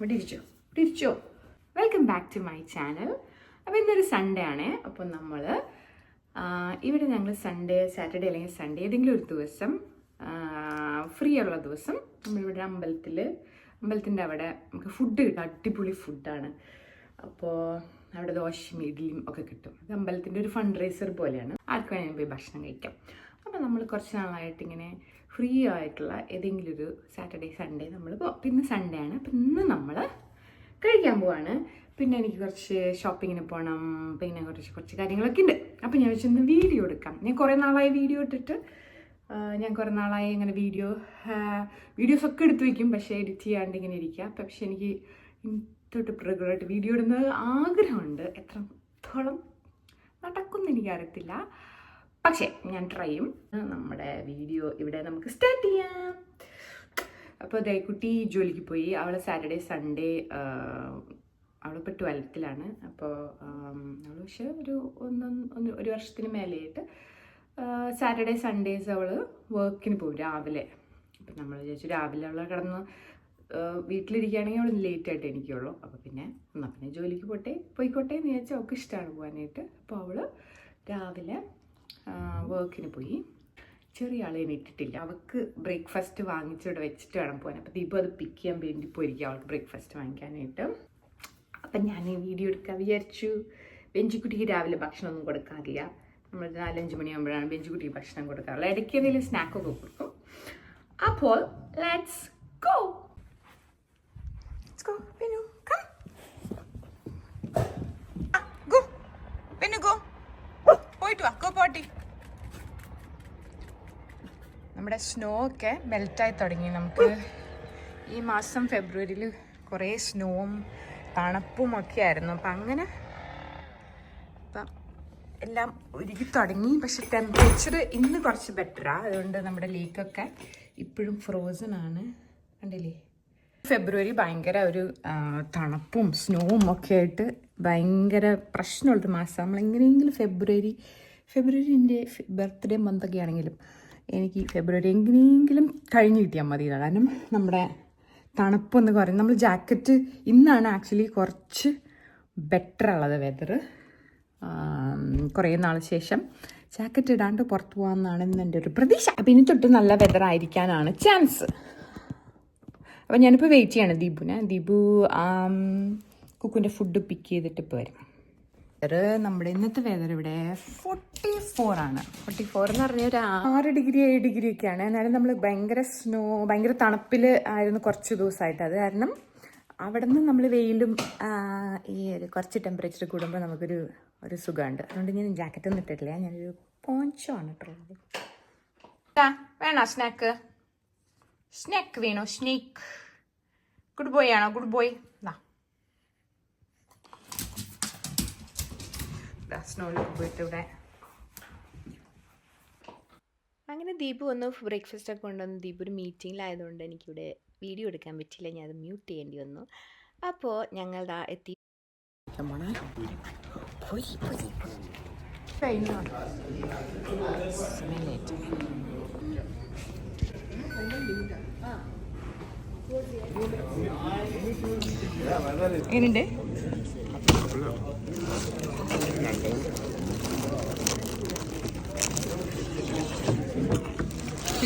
തിരിച്ചോ. Welcome back to my channel. അപ്പോൾ ഇന്നൊരു Sunday ആണ്. അപ്പോൾ നമ്മൾ ഇവിടെ ഞങ്ങൾ സൺഡേ, സാറ്റർഡേ അല്ലെങ്കിൽ സൺഡേ ഏതെങ്കിലും ഒരു ദിവസം ഫ്രീ ഉള്ള ദിവസം നമ്മളിവിടെ അമ്പലത്തിൻ്റെ അവിടെ നമുക്ക് ഫുഡ് കിട്ടും. അടിപൊളി ഫുഡാണ്. അപ്പോൾ അവിടെ ദോശയും ഇഡ്ഡലിയും ഒക്കെ കിട്ടും. അത് അമ്പലത്തിൻ്റെ ഒരു ഫണ്ട് റൈസർ പോലെയാണ്. ആർക്ക് വേണമെങ്കിലും പോയി ഭക്ഷണം കഴിക്കാം. അപ്പോൾ നമ്മൾ കുറച്ച് നാളായിട്ട് ഇങ്ങനെ ഫ്രീ ആയിട്ടുള്ള ഏതെങ്കിലും ഒരു സാറ്റർഡേ സൺഡേ നമ്മൾ പിന്നെ സൺഡേ ആണ്. അപ്പം ഇന്ന് നമ്മൾ കഴിക്കാൻ പോവാണ്. പിന്നെ എനിക്ക് കുറച്ച് ഷോപ്പിങ്ങിന് പോകണം. പിന്നെ കുറച്ച് കാര്യങ്ങളൊക്കെ ഉണ്ട്. അപ്പം ഞാൻ വെച്ചൊന്ന് വീഡിയോ എടുക്കാം. ഞാൻ കുറേ നാളായി വീഡിയോ ഇട്ടിട്ട് ഇങ്ങനെ വീഡിയോസൊക്കെ എടുത്ത് വയ്ക്കും. പക്ഷേ എഡിറ്റ് ചെയ്യാണ്ട് ഇങ്ങനെ ഇരിക്കുക. പക്ഷെ എനിക്ക് തൊട്ട് റെഗുലറായിട്ട് വീഡിയോ ഇടുന്നത് ആഗ്രഹമുണ്ട്. എത്രത്തോളം നടക്കുമെന്ന് എനിക്കറിയത്തില്ല. പക്ഷേ ഞാൻ ട്രൈ ചെയ്യും. നമ്മുടെ വീഡിയോ ഇവിടെ നമുക്ക് സ്റ്റാർട്ട് ചെയ്യാം. അപ്പോൾ കുട്ടി ജോലിക്ക് പോയി. അവൾ സാറ്റർഡേ സൺഡേ അവളിപ്പോൾ 12th അപ്പോൾ അവൾ പക്ഷേ ഒരു വർഷത്തിന് മേലെയായിട്ട് സാറ്റർഡേ സൺഡേസ് അവൾ വർക്കിന് പോകും രാവിലെ. അപ്പം നമ്മൾ വിചാരിച്ചു രാവിലെ അവൾ കിടന്ന് വീട്ടിലിരിക്കുകയാണെങ്കിൽ അവൾ ലേറ്റായിട്ട് എനിക്കുള്ളൂ. അപ്പോൾ പിന്നെ ജോലിക്ക് പോയിക്കോട്ടെ എന്ന് വിചാരിച്ചാൽ അവൾക്ക് ഇഷ്ടമാണ് പോകാനായിട്ട്. അപ്പോൾ അവൾ രാവിലെ വർക്കിന് പോയി. ചെറിയ ആളെ ഇട്ടിട്ടില്ല. അവൾക്ക് ബ്രേക്ക്ഫാസ്റ്റ് വാങ്ങിച്ചിവിടെ വെച്ചിട്ട് വേണം പോകാൻ. അപ്പോൾ ദീപു അത് പിക്ക് ചെയ്യാൻ വേണ്ടി പോയിരിക്കും അവൾക്ക് ബ്രേക്ക്ഫാസ്റ്റ് വാങ്ങിക്കാനായിട്ട്. അപ്പം ഞാൻ വീഡിയോ എടുക്കാൻ വിചാരിച്ചു. ബെഞ്ചിക്കുട്ടിക്ക് രാവിലെ ഭക്ഷണമൊന്നും കൊടുക്കാറില്ല. നമ്മൾ 4-5 മണിയാകുമ്പോഴാണ് ബെഞ്ചിക്കുട്ടിക്ക് ഭക്ഷണം കൊടുക്കാറുള്ളത്. ഇടയ്ക്ക് എന്തെങ്കിലും സ്നാക്കൊക്കെ കൊടുക്കും. അപ്പോൾ ലെറ്റ്സ് ഗോ. നമ്മുടെ സ്നോ ഒക്കെ മെൽറ്റായി തുടങ്ങി. നമുക്ക് ഈ മാസം ഫെബ്രുവരിയിൽ കുറേ സ്നോവും തണുപ്പും ഒക്കെ ആയിരുന്നു. അപ്പം അങ്ങനെ എല്ലാം ഒരുക്കി തുടങ്ങി. പക്ഷെ ടെമ്പറേച്ചർ ഇന്ന് കുറച്ച് ബെറ്ററാണ്. അതുകൊണ്ട് നമ്മുടെ ലേക്കൊക്കെ ഇപ്പോഴും ഫ്രോസൺ ആണ്. കണ്ടില്ലേ, ഫെബ്രുവരി ഭയങ്കര ഒരു തണുപ്പും സ്നോവും ഒക്കെ ആയിട്ട് ഭയങ്കര പ്രശ്നമുള്ളൊരു മാസം. നമ്മളെങ്ങനെയെങ്കിലും ഫെബ്രുവരിൻ്റെ ബർത്ത്ഡേ മന്തൊക്കെ ആണെങ്കിലും എനിക്ക് ഫെബ്രുവരി എങ്ങനെയെങ്കിലും കഴിഞ്ഞ് കിട്ടിയാൽ മതി. കാരണം നമ്മുടെ തണുപ്പൊന്ന് കുറയും. നമ്മൾ ജാക്കറ്റ് ഇന്നാണ് ആക്ച്വലി കുറച്ച് ബെറ്റർ ഉള്ളത് വെതർ. കുറേ നാൾ ശേഷം ജാക്കറ്റ് ഇടാണ്ട് പുറത്ത് പോകാമെന്നാണ് ഇന്ന് എൻ്റെ ഒരു പ്രതീക്ഷ. അപ്പം ഇനി തൊട്ട് നല്ല വെതർ ആയിരിക്കാനാണ് ചാൻസ്. അപ്പം ഞാനിപ്പോൾ വെയിറ്റ് ചെയ്യാണ് ദീപു കുക്കുൻ്റെ ഫുഡ് പിക്ക് ചെയ്തിട്ട് ഇപ്പോൾ വരും. നമ്മുടെ ഇന്നത്തെ വെതർ ഇവിടെ 44 ആണ്. 44 എന്ന് പറഞ്ഞാൽ ഒരു 6 ഡിഗ്രി 7 ഡിഗ്രി ഒക്കെയാണ്. എന്നാലും നമ്മൾ ഭയങ്കര തണുപ്പിൽ ആയിരുന്നു കുറച്ച് ദിവസമായിട്ട്. അത് കാരണം അവിടെ നിന്ന് നമ്മൾ വെയിലും ഈ കുറച്ച് ടെമ്പറേച്ചർ കൂടുമ്പോൾ നമുക്കൊരു സുഖമുണ്ട്. അതുകൊണ്ട് ഞാൻ ജാക്കറ്റൊന്നും ഇട്ടിട്ടില്ല. ഞാനൊരു പോഞ്ചോ ആണ് ഇട്ടുള്ളത്. വേണോ സ്നാക്ക് വേണോ? സ്നേക്ക് ഗുഡ് ബോയ് ആണോ? Good boy. സ്നോയിലൊക്കെ പോയിട്ട് ഇവിടെ അങ്ങനെ ദീപു വന്ന് ബ്രേക്ക്ഫാസ്റ്റ് ഒക്കെ കൊണ്ടുവന്ന്. ദീപു ഒരു മീറ്റിങ്ങിലായതുകൊണ്ട് എനിക്കിവിടെ വീഡിയോ എടുക്കാൻ പറ്റില്ല. ഞാൻ അത് മ്യൂട്ട് ചെയ്യേണ്ടി വന്നു. അപ്പോൾ ഞങ്ങൾ എത്തി. എങ്ങനെയുണ്ട്?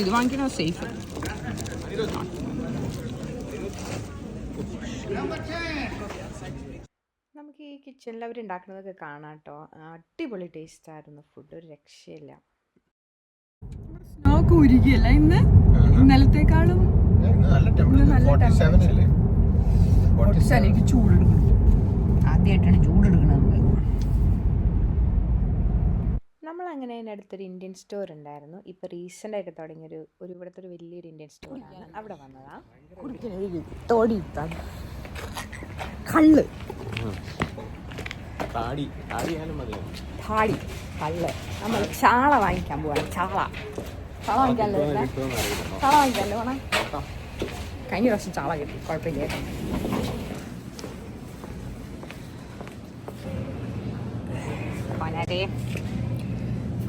ഇത് വാങ്ങിക്കണോ സേഫ്? നമുക്ക് ഈ കിച്ചണിൽ അവർ ഉണ്ടാക്കുന്നതൊക്കെ കാണാം കേട്ടോ. അടിപൊളി ടേസ്റ്റ് ആയിരുന്നു ഫുഡ്, ഒരു രക്ഷയില്ല. സ്നോ ഒക്കെ ഉരുകിയല്ല ഇന്ന്, ഇന്നലത്തേക്കാളും എനിക്ക് ചൂടെടുക്കണം. ആദ്യമായിട്ടാണ് ചൂടെടുക്കണത്. നമ്മളങ്ങനെ എൻ്റെ അടുത്തൊരു ഇന്ത്യൻ സ്റ്റോർ ഉണ്ടായിരുന്നു. ഇപ്പോൾ റീസെൻ്റ് ആയിട്ട് തുടങ്ങിയൊരു ഇവിടുത്തെ ഒരു വലിയൊരു ഇന്ത്യൻ സ്റ്റോറാണ്. അവിടെ വന്നതാ. കള്ള് കള്ള് നമ്മൾ ചാള വാങ്ങിക്കാൻ പോവാണ്. ചാള വാങ്ങിക്കാമല്ലോ വേണം. കഴിഞ്ഞ പ്രാവശ്യം ചാള കിട്ടി, കുഴപ്പമില്ല.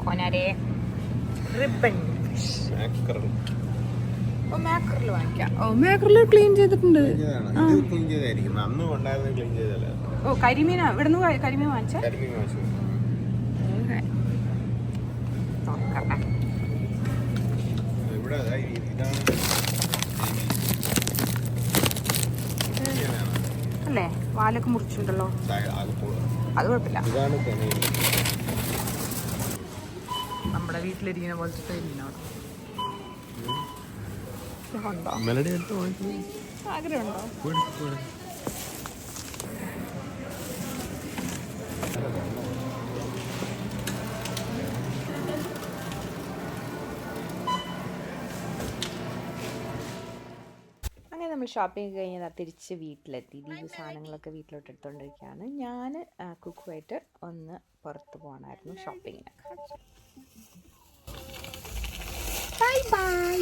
കൊനരെ റിബൺ മാക്കറിൽ വാങ്ങിക്കാം. മാക്കറിൽ ക്ലീൻ ചെയ്തിട്ടുണ്ട്. കരിമീൻ ഇവിടുന്ന് കരിമീൻ വാങ്ങിച്ച അല്ലേ? വാലൊക്കെ മുറിച്ചിട്ടുണ്ടല്ലോ, അത് കുഴപ്പമില്ല. നമ്മുടെ വീട്ടിലിരിക്കുന്ന പോലത്തെ മീനാണ്. ആഗ്രഹമുണ്ടോ? അങ്ങനെ നമ്മൾ ഷോപ്പിംഗ് കഴിഞ്ഞാൽ തിരിച്ച് വീട്ടിലെത്തി. ഈ സാധനങ്ങളൊക്കെ വീട്ടിലോട്ട് എടുത്തുകൊണ്ടിരിക്കുകയാണ്. ഞാൻ കുക്കുമായിട്ട് ഒന്ന് പുറത്ത് പോകണമായിരുന്നു ഷോപ്പിങ്ങിന്. Bye bye.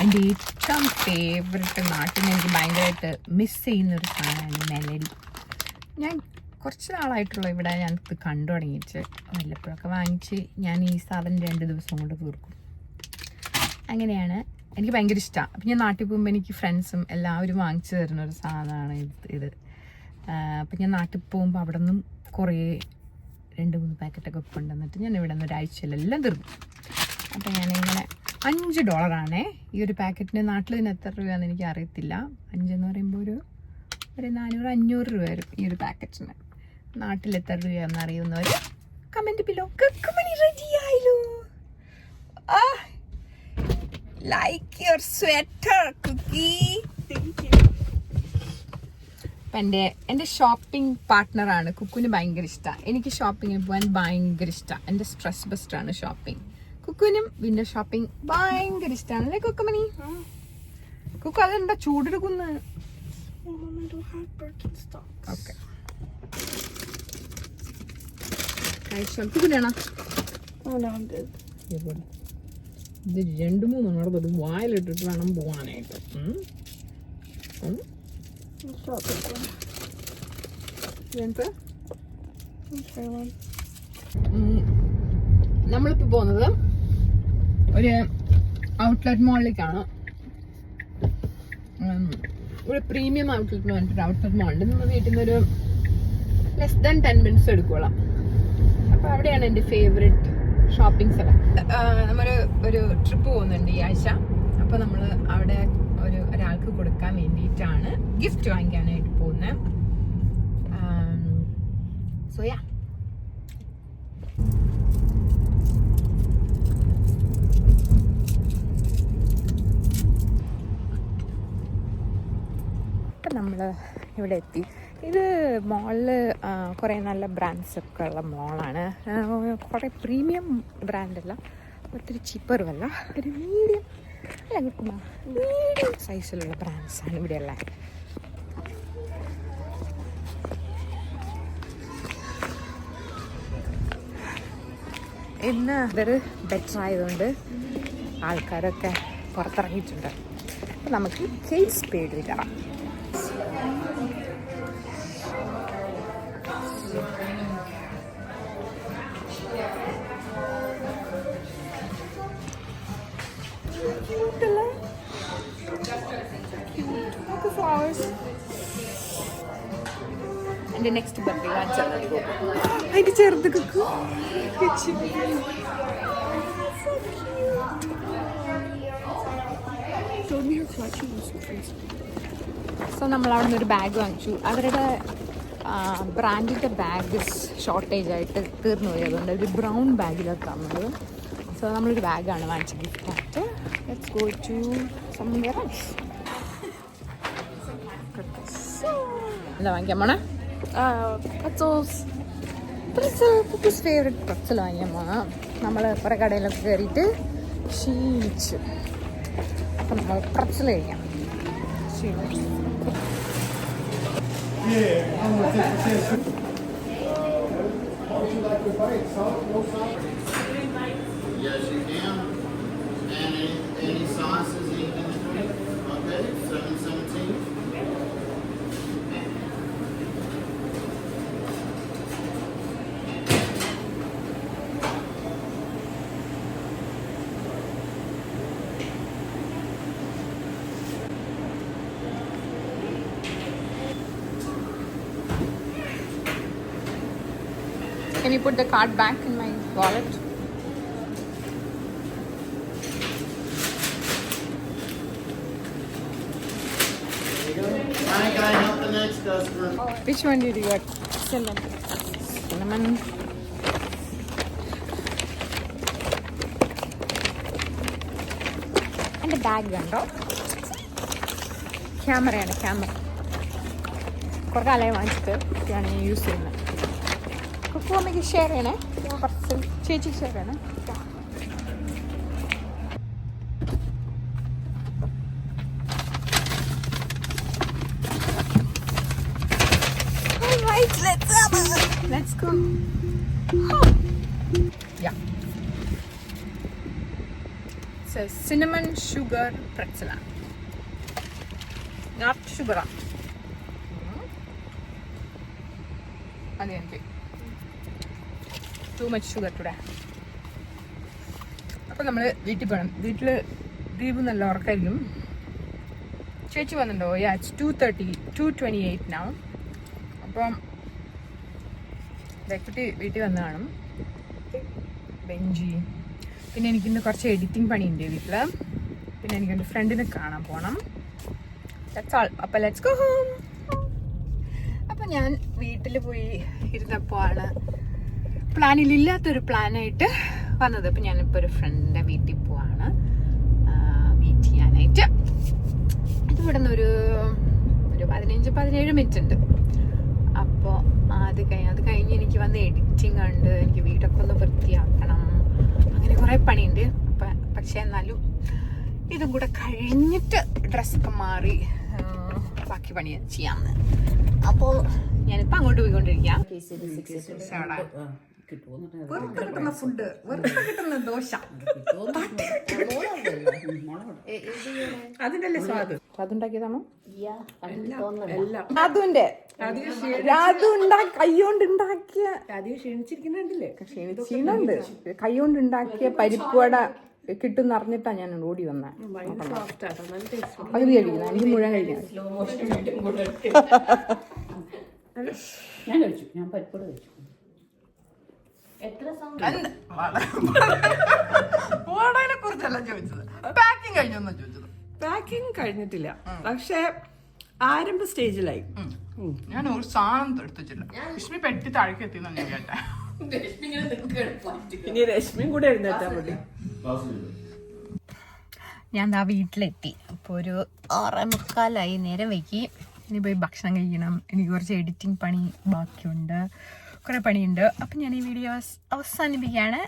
എൻ്റെ ഏറ്റവും ഫേവററ്റ് നാട്ടിൽ നിന്ന് എനിക്ക് ഭയങ്കരമായിട്ട് മിസ് ചെയ്യുന്നൊരു സാധനമാണ് മെലഡി. ഞാൻ കുറച്ച് നാളായിട്ടുള്ള ഇവിടെ ഞാൻ ഇത് കണ്ടു തുടങ്ങിയിട്ട് വല്ലപ്പോഴൊക്കെ വാങ്ങിച്ച് ഞാൻ ഈ സാധനം 2 ദിവസം കൊണ്ട് തീർക്കും. അങ്ങനെയാണ്, എനിക്ക് ഭയങ്കര ഇഷ്ടമാണ്. അപ്പം ഞാൻ നാട്ടിൽ പോകുമ്പോൾ എനിക്ക് ഫ്രണ്ട്സും എല്ലാവരും വാങ്ങിച്ചു തരുന്ന ഒരു സാധനമാണ് ഇത്. അപ്പം ഞാൻ നാട്ടിൽ പോകുമ്പോൾ അവിടെ നിന്നും കുറേ 2-3 പാക്കറ്റൊക്കെ കൊണ്ടുവന്നിട്ട് ഞാൻ ഇവിടെ നിന്ന് ഒരാഴ്ചയിലെല്ലാം തീർക്കും. അപ്പം ഞാനിങ്ങനെ $5 ഈ ഒരു പാക്കറ്റിന്. നാട്ടിൽ ഇതിന് എത്ര രൂപയാണെന്ന് എനിക്ക് അറിയത്തില്ല. 5 എന്ന് പറയുമ്പോൾ ഒരു 400-500 രൂപ വരും ഈ ഒരു പാക്കറ്റിന്. നാട്ടിൽ എത്ര രൂപയാണെന്ന് അറിയുന്നവർ കമൻറ്റ് ബിലോ. കുക്കുമണി റെഡി ആയല്ലോ. ലൈക്ക് യുവർ സ്വെറ്റർ കുക്കി. അപ്പം എൻ്റെ ഷോപ്പിംഗ് പാർട്ട്ണറാണ്. കുക്കുവിന് ഭയങ്കര ഇഷ്ടമാണ്. എനിക്ക് ഷോപ്പിങ്ങിന് പോകാൻ ഭയങ്കര ഇഷ്ടമാണ്. എൻ്റെ സ്ട്രെസ് ബസ്റ്ററാണ് ഷോപ്പിംഗ്. കുക്കുവിനും വിൻഡോ ഷോപ്പിംഗ് ഭയങ്കര ഇഷ്ടമാണ് അല്ലേ കുക്കുമണി? കുക്കു അതെന്താ ചൂടെടുക്കുന്നു? ഓക്കെ, കുക്കുനാണോ? ഇത് 2-3 നടന്നത് വായിലിട്ടിട്ട് വേണം പോകാനായിട്ട്. നമ്മളിപ്പോൾ പോകുന്നത് ഒരു ഔട്ട്ലെറ്റ് മോളിലേക്കാണ്. ഒരു പ്രീമിയം ഔട്ട്ലെറ്റ് എന്ന് പറഞ്ഞിട്ടൊരു ഔട്ട്ലെറ്റ് മോളുണ്ട്. നമ്മൾ വീട്ടിൽ നിന്ന് ഒരു ലെസ് ദാൻ 10 മിനിറ്റ്സ് എടുക്കുള്ളൂ. അപ്പോൾ അവിടെയാണ് എൻ്റെ ഫേവറേറ്റ് ഷോപ്പിംഗ് സ്ഥലം. നമ്മൾ ഒരു ട്രിപ്പ് പോകുന്നുണ്ട് ഈ ആഴ്ച. അപ്പോൾ നമ്മൾ അവിടെ ഒരാൾക്ക് കൊടുക്കാൻ വേണ്ടിയിട്ടാണ്, ഗിഫ്റ്റ് വാങ്ങിക്കാനായിട്ട് പോകുന്നത്. സോ യാ, നമ്മൾ ഇവിടെ എത്തി. ഇത് മോളിൽ കുറേ നല്ല ബ്രാൻഡ്സൊക്കെ ഉള്ള മോളാണ്. കുറേ പ്രീമിയം ബ്രാൻഡല്ല, ഒത്തിരി ചീപ്പറുമല്ല, ഒരു മീഡിയം അല്ല കിട്ടുന്ന മീഡിയം സൈസിലുള്ള ബ്രാൻഡ്സാണ് ഇവിടെയുള്ള. ഇന്ന് വെതർ ബെറ്റർ ആയതുകൊണ്ട് ആൾക്കാരൊക്കെ പുറത്തിറങ്ങിയിട്ടുണ്ട്. അപ്പം നമുക്ക് കെയ്റ്റ് സ്പേഡിൽ കയറാം. എൻ്റെ നെക്സ്റ്റ് ബർത്ത്ഡേ അതിൻ്റെ ചെറുത് കുക്കു. സോ നമ്മൾ അവിടെ നിന്ന് ഒരു ബാഗ് വാങ്ങിച്ചു. അവരുടെ ബ്രാൻഡിൻ്റെ ബാഗ് ഷോർട്ടേജ് ആയിട്ട് തീർന്നു പോയി. അതുകൊണ്ട് ഒരു ബ്രൗൺ ബാഗിലാണ് തന്നത്. സോ നമ്മളൊരു ബാഗാണ് വാങ്ങിച്ചത് ഗിഫ്റ്റായിട്ട്. Let's go to somewhere else. എന്താ വാങ്ങിക്കാൻ പോണേ? കുക്കൂസ് ഫേവറേറ്റ് പ്രത്സൽ വാങ്ങിക്കാൻ പോണം. നമ്മൾ കുറേ കടയിലൊക്കെ കയറിയിട്ട് ക്ഷീണിച്ചു. അപ്പം നമ്മൾ പ്രത്സൽ കഴിക്കാം. ക്ഷീണിച്ചു. Yes, you can. And any sauces, anything? Okay, 717. Can you put the card back in my wallet? Hi, can I help the next customer? Which one did you get? Cinnamon. എൻ്റെ ബാഗ് കണ്ടോ? ക്യാമറയാണ്, camera. കുറേ കാലമായി വാങ്ങിച്ചിട്ട് ഞാൻ use ചെയ്യുന്നത്. കുക്കു അമ്മയ്ക്ക് share ചെയ്യണേ, കുറച്ച് ചേച്ചി ഷെയർ ചെയ്യണേ. Let's go. Yeah. It's a cinnamon sugar pretzel. Not sugar. Too much sugar today. അപ്പോൾ നമ്മൾ വീട്ടിൽ പോകണം. വീട്ടിൽ ദീപ് നല്ല ഉറക്കായിരിക്കും. ചേച്ചി വന്നിട്ടുണ്ടോ? It's 2:28 now. അപ്പം കുട്ടി വീട്ടിൽ വന്ന് കാണും. ബെഞ്ചി. പിന്നെ എനിക്കിന്ന് കുറച്ച് എഡിറ്റിംഗ് പണിയുണ്ട് വീട്ടിൽ. പിന്നെ എനിക്കെൻ്റെ ഫ്രണ്ടിനെ കാണാൻ പോകണം. That's all. അപ്പോൾ ലെറ്റ്സ് ഗോ ഹോം. അപ്പം ഞാൻ വീട്ടിൽ പോയി ഇരുന്നപ്പോൾ ആണ് പ്ലാനിലില്ലാത്തൊരു പ്ലാനായിട്ട് വന്നത്. അപ്പം ഞാനിപ്പോൾ ഒരു ഫ്രണ്ടിൻ്റെ വീട്ടിൽ പോവാണ് മീറ്റ് ചെയ്യാനായിട്ട്. ഇത് ഇവിടെ നിന്ന് ഒരു 15-17 മിനിറ്റ് ഉണ്ട്. അപ്പോൾ അത് കഴിഞ്ഞ് എനിക്ക് വന്ന് എഡിറ്റിംഗ് ഉണ്ട്, എനിക്ക് വീടൊക്കെ ഒന്ന് വൃത്തിയാക്കണം, അങ്ങനെ കുറേ പണിയുണ്ട്. പക്ഷേ എന്നാലും ഇതും കൂടെ കഴിഞ്ഞിട്ട് ഡ്രസ്സൊക്കെ മാറി ബാക്കി പണി ചെയ്യാമെന്ന്. അപ്പോൾ ഞാനിപ്പോൾ അങ്ങോട്ട് പോയിക്കൊണ്ടിരിക്കാം. വെറുതെ കിട്ടുന്ന ഫുഡ്, വെറുതെ കിട്ടുന്ന ദോശ, അതിന്റെ സ്വാദ്. അതുണ്ടാക്കിയതാണോ? അതുണ്ട് കൈകൊണ്ട് ഉണ്ടാക്കിയ ക്ഷീണുണ്ട്. കൈകൊണ്ട് ഉണ്ടാക്കിയ പരിപ്പുവട കിട്ടും അറിഞ്ഞിട്ടാ ഞാൻ ഓടി വന്ന. പകുതി കഴിക്കുന്ന, എനിക്ക് മുഴുവൻ കഴിക്കണം. ഞാൻ കഴിച്ചു, ഞാൻ പരിപ്പുവട കഴിച്ചു. കുറിച്ചല്ല ചോദിച്ചത്, പാക്കിംഗ് കഴിഞ്ഞൊന്നും ചോദിച്ചത്. പാക്കിംഗ് കഴിഞ്ഞിട്ടില്ല, പക്ഷെ ആരംഭ സ്റ്റേജിലായി. ഞാൻ ഒരു സാധനം എടുത്തു വെച്ചില്ല. രശ്മി പെട്ടി താഴേക്ക് എത്തിയെന്നാണ് ഞാൻ കേട്ടെ. ഇനി രശ്മിയും കൂടെ എഴുന്നേറ്റാ മതി. ഞാൻ ദാ വീട്ടിലെത്തി. അപ്പോൾ ഒരു 6:45 നേരം വൈകി. ഇനി പോയി ഭക്ഷണം കഴിക്കണം. എനിക്ക് കുറച്ച് എഡിറ്റിംഗ് പണി ബാക്കിയുണ്ട്, കുറേ പണിയുണ്ട്. അപ്പം ഞാൻ ഈ വീഡിയോ അവസാനിപ്പിക്കുകയാണ്.